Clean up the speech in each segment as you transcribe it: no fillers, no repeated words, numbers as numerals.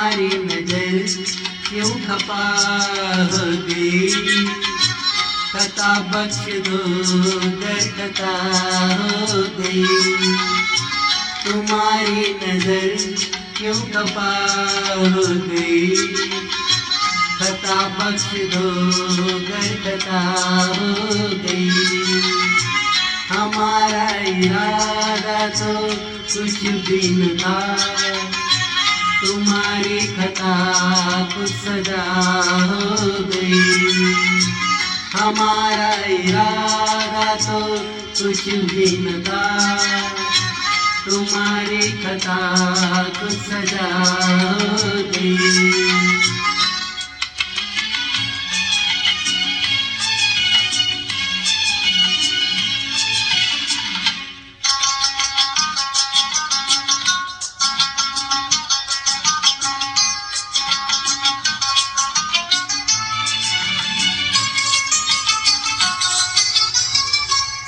तुम्हारी नजर क्यों खपा हो गई। खता बख्श दो गर खता हो गई। तुम्हारी नजर क्यों खपा हो गई। खता बख्श दो गर खता हो गई। हमारा इरादा तो कुछ भी न था, तुम्हारी खता कुछ सजा हो गई। हमारा इरादा तो कुछ भी न था, तुम्हारी खता कुछ सजा हो गई।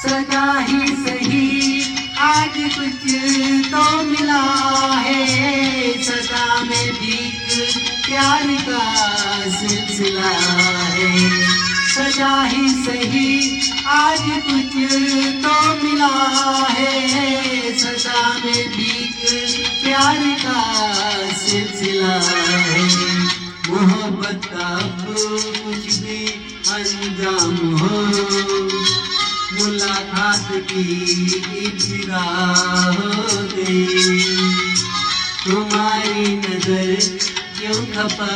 सजा ही सही आज कुछ तो मिला है। सजा में भी प्यार का सिलसिला है। सजा ही सही आज कुछ तो मिला है। सजा में भी प्यार का सिलसिला है। मोहब्बत का अब कुछ भी अंजाम हो, मुलाकात की इब्तिदा हो गई। तुम्हारी नजर क्यों खपा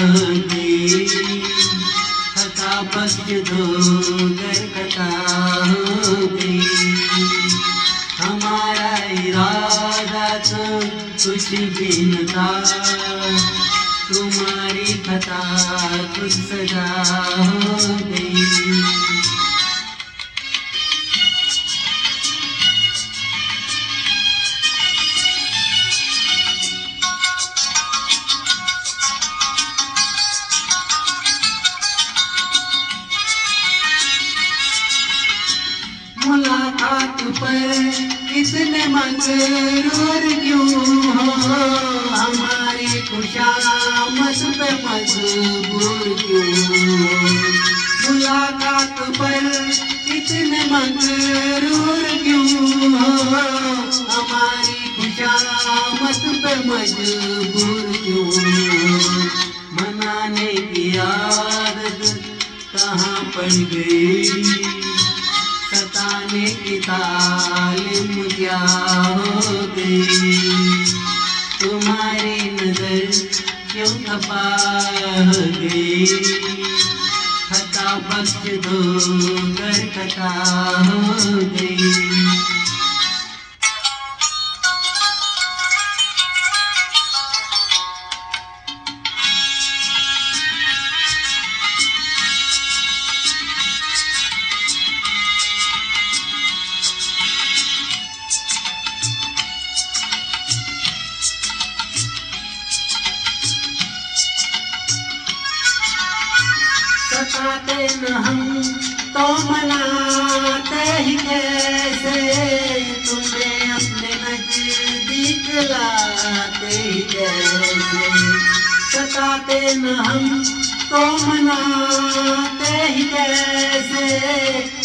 हो गई। खता बख्श दो गर खता हो गई। हमारा इरादा तो कुछ भी न था, तुम्हारी खता कुछ सजा हो गई। मुलाकात पर इतने मगरूर क्यों हो। हमारी खुशामद पे मजबूर क्यों हो। मुलाकात पर इतने मगरूर क्यों हो। हमारी खुशामद पे मजबूर क्यों हो। मनाने की आदत कहाँ पड़ गई। सताने की तालीम क्या हो गई। तुम्हारी नजर क्यों खपा हो गई। खता बख्श दो गर खता हो गई। सताते न हम तो मनाते ही कैसे। तुम्हें अपने नजदीक लाते ही कैसे। सताते न हम तो मनाते ही कैसे।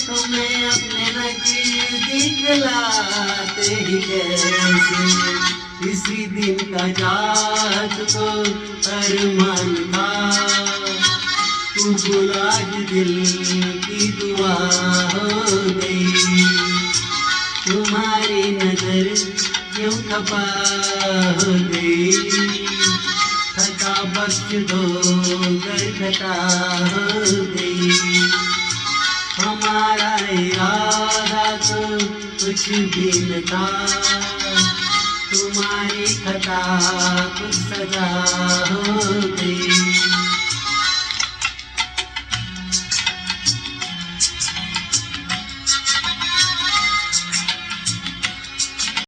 तुम्हें अपने नजदीक लाते ही कैसे। इसी दिन का जात को अरमान था, आज दिल की दुआ हो गई। तुम्हारी नजर क्यों खपा हो गई। खता बख्श दो गर खता हो गई। हमारा इरादा तो कुछ भी न था, तुम्हारी खता कुछ सजा हो गई।